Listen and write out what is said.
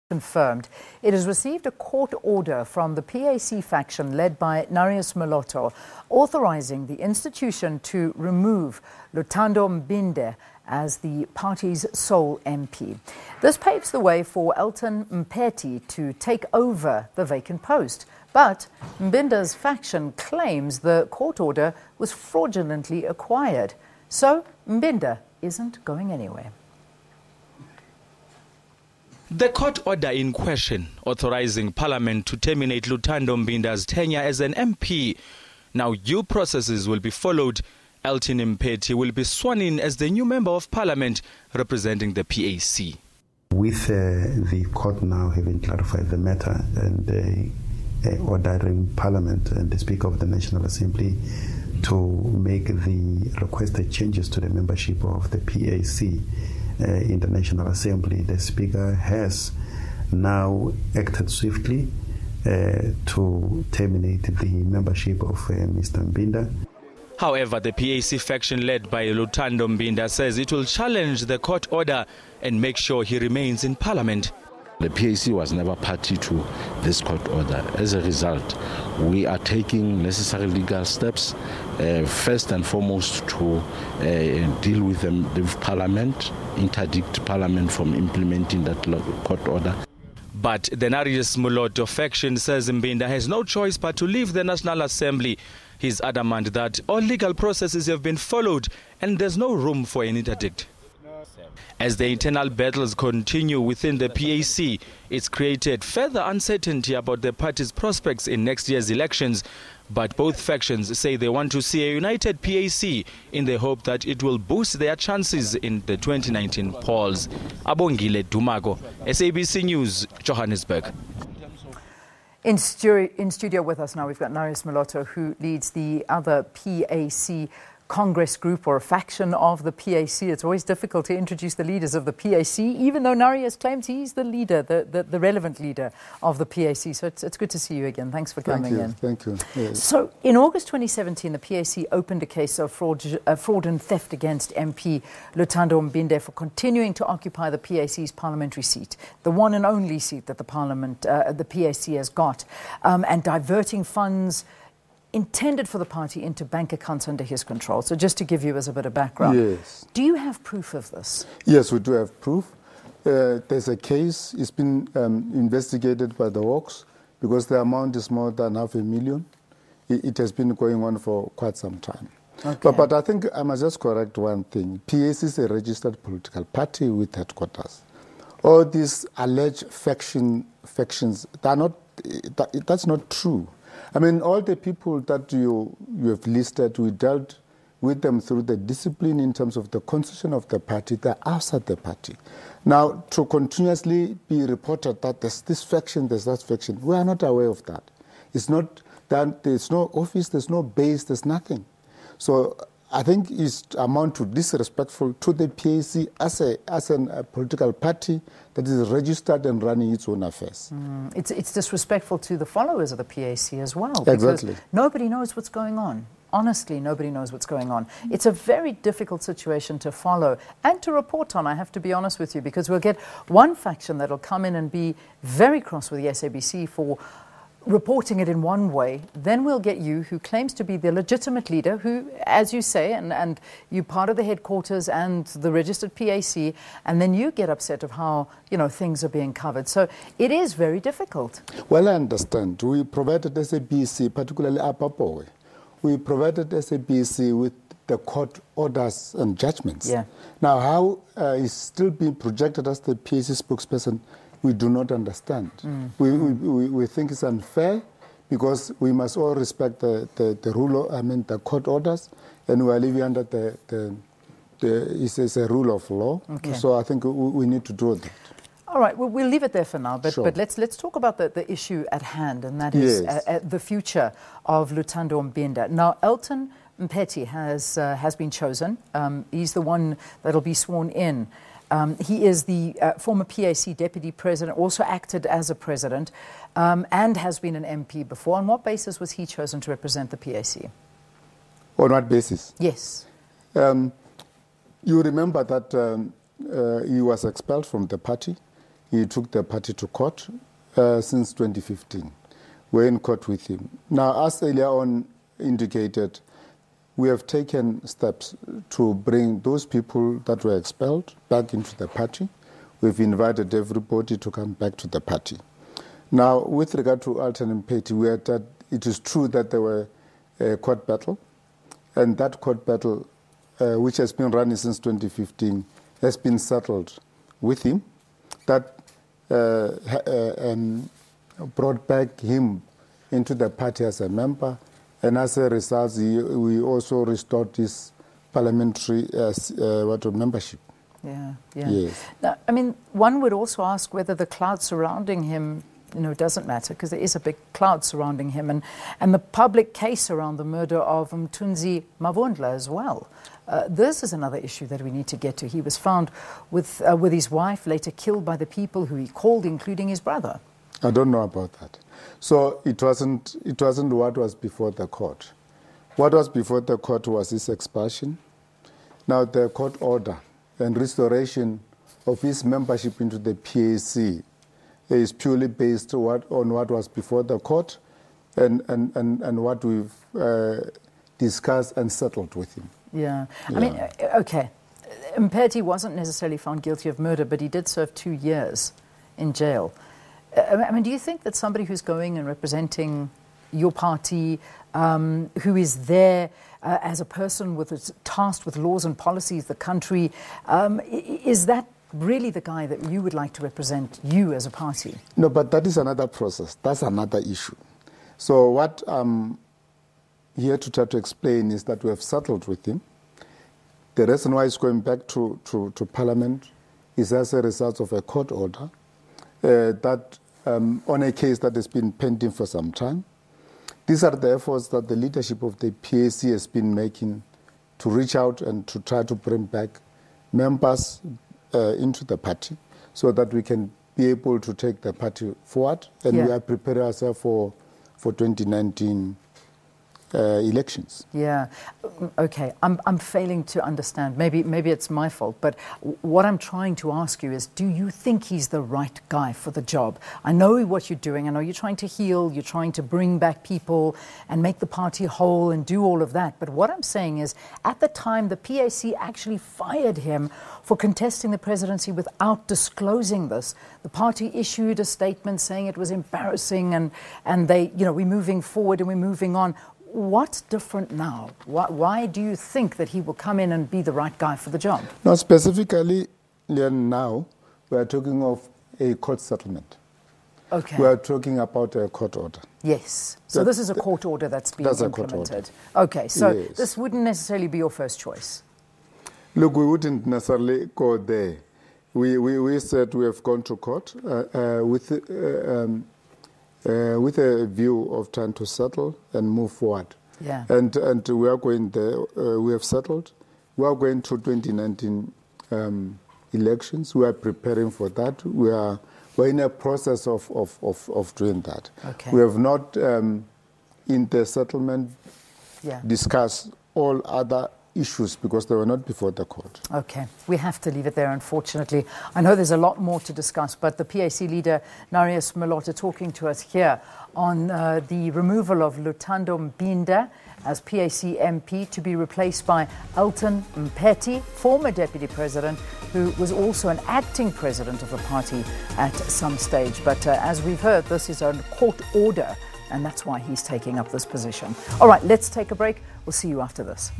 confirmed it has received a court order from the PAC faction led by Narius Moloto, authorising the institution to remove Luthando Mbinda as the party's sole MP. This paves the way for Alton Mphethi to take over the vacant post. But Mbinda's faction claims the court order was fraudulently acquired. So Mbinda isn't going anywhere. The court order in question, authorising Parliament to terminate Luthando Mbinda's tenure as an MP. Now due processes will be followed. Alton Mphethi will be sworn in as the new Member of Parliament representing the PAC. With the court now having clarified the matter and ordering Parliament and the Speaker of the National Assembly to make the requested changes to the membership of the PAC in the National Assembly, the Speaker has now acted swiftly to terminate the membership of Mr. Mbinda. However, the PAC faction led by Luthando Mbinda says it will challenge the court order and make sure he remains in Parliament. The PAC was never party to this court order. As a result, we are taking necessary legal steps, first and foremost to deal with the Parliament, interdict Parliament from implementing that court order. But the Narius Moloto faction says Mbinda has no choice but to leave the National Assembly. He's adamant that all legal processes have been followed and there's no room for an interdict. As the internal battles continue within the PAC, it's created further uncertainty about the party's prospects in next year's elections. But both factions say they want to see a united PAC in the hope that it will boost their chances in the 2019 polls. Abongile Dumago, SABC News, Johannesburg. In studio with us now, we've got Narius Moloto, who leads the other PAC Congress group or a faction of the PAC. It's always difficult to introduce the leaders of the PAC, even though Narius claims he's the leader, the relevant leader of the PAC. So it's good to see you again. Thanks for coming in. Thank you. Yes. So in August 2017, the PAC opened a case of fraud and theft against MP Luthando Mbinda for continuing to occupy the PAC's parliamentary seat, the one and only seat that the PAC has got, and diverting funds intended for the party into bank accounts under his control. So just to give you as a bit of background, yes. Do you have proof of this? Yes, we do have proof. There's a case, it's been investigated by the Hawks because the amount is more than $500,000. It has been going on for quite some time. Okay. But I think I must just correct one thing. PAC is a registered political party with headquarters. All these alleged factions, that's not true. I mean, all the people that you have listed, we dealt with them through the discipline in terms of the constitution of the party. They're outside the party. Now, to continuously be reported that there's this faction, there's that faction, we are not aware of that. It's not that there's no office, there's no base, there's nothing. So I think it's amount to disrespectful to the PAC as a political party that is registered and running its own affairs. It's disrespectful to the followers of the PAC as well. Exactly. Because nobody knows what's going on. Honestly, nobody knows what's going on. It's a very difficult situation to follow and to report on, I have to be honest with you, because we'll get one faction that'll come in and be very cross with the SABC for reporting it in one way. Then we'll get you, who claims to be the legitimate leader, who, as you say, and you're part of the headquarters and the registered PAC, and then you get upset of how, things are being covered. So it is very difficult. Well, I understand. We provided SABC, particularly Apapowe, we provided SABC with the court orders and judgments. Yeah. Now, how is still being projected as the PAC spokesperson, we do not understand. We think it's unfair because we must all respect the rule, the court orders, and we are living under it's a rule of law. Okay. So I think we need to do that. All right, well, we'll leave it there for now, but, Sure. but let's talk about the issue at hand, and that is Yes. the future of Luthando Mbinda. Now, Alton Mphethi has been chosen. He's the one that'll be sworn in. He is the former PAC deputy president, also acted as a president, and has been an MP before. On what basis was he chosen to represent the PAC? On what basis? Yes. You remember that he was expelled from the party he took the party to court since 2015. We're in court with him. Now, as earlier on indicated, we have taken steps to bring those people that were expelled back into the party. We've invited everybody to come back to the party. Now, with regard to Alton Mphethi, we had that it is true that there were a court battle, and that court battle, which has been running since 2015, has been settled with him. That brought back him into the party as a member, and as a result, we also restored his parliamentary membership. Yeah, yeah. Yes. Now, I mean, one would also ask whether the cloud surrounding him, doesn't matter, because there is a big cloud surrounding him, and the public case around the murder of Mthunzi Mavundla as well. This is another issue that we need to get to. He was found with his wife, later killed by the people who he called, including his brother. I don't know about that. So it wasn't what was before the court. What was before the court was his expulsion. Now the court order and restoration of his membership into the PAC is purely based on what was before the court and what we've discussed and settled with him. Yeah. I mean, okay, Mphethi wasn't necessarily found guilty of murder, but he did serve 2 years in jail. I mean, do you think that somebody who's going and representing your party, who is there as a person tasked with laws and policies, the country, is that really the guy that you would like to represent you as a party? No, but that is another process. That's another issue. So what I'm here to try to explain is that we have settled with him. The reason why he's going back to Parliament is as a result of a court order that on a case that has been pending for some time. These are the efforts that the leadership of the PAC has been making to reach out and to try to bring back members into the party so that we can be able to take the party forward. And we are preparing ourselves for 2019 elections. Yeah. Okay. I'm failing to understand. Maybe it's my fault, but what I'm trying to ask you is, do you think he's the right guy for the job? I know what you're doing. I know you're trying to heal, you're trying to bring back people and make the party whole and do all of that. But what I'm saying is, at the time, the PAC actually fired him for contesting the presidency without disclosing this. The party issued a statement saying it was embarrassing and they, we're moving forward and we're moving on. What's different now? Why do you think that he will come in and be the right guy for the job? Now, specifically, now, we are talking of a court settlement. Okay. We are talking about a court order. Yes. So this is a court order that's being implemented. Okay, so this wouldn't necessarily be your first choice. Look, we wouldn't necessarily go there. We said we have gone to court with a view of trying to settle and move forward. Yeah. And we are going there. We have settled. We are going to 2019 elections. We are preparing for that. We're in a process of doing that. Okay. We have not, in the settlement, discussed all other issues because they were not before the court. Okay, we have to leave it there, unfortunately. I know there's a lot more to discuss, but the PAC leader, Narius Moloto, talking to us here on the removal of Luthando Mbinda as PAC MP to be replaced by Alton Mphethi, former deputy president, who was also an acting president of the party at some stage. But as we've heard, this is a court order, and that's why he's taking up this position. All right, let's take a break. We'll see you after this.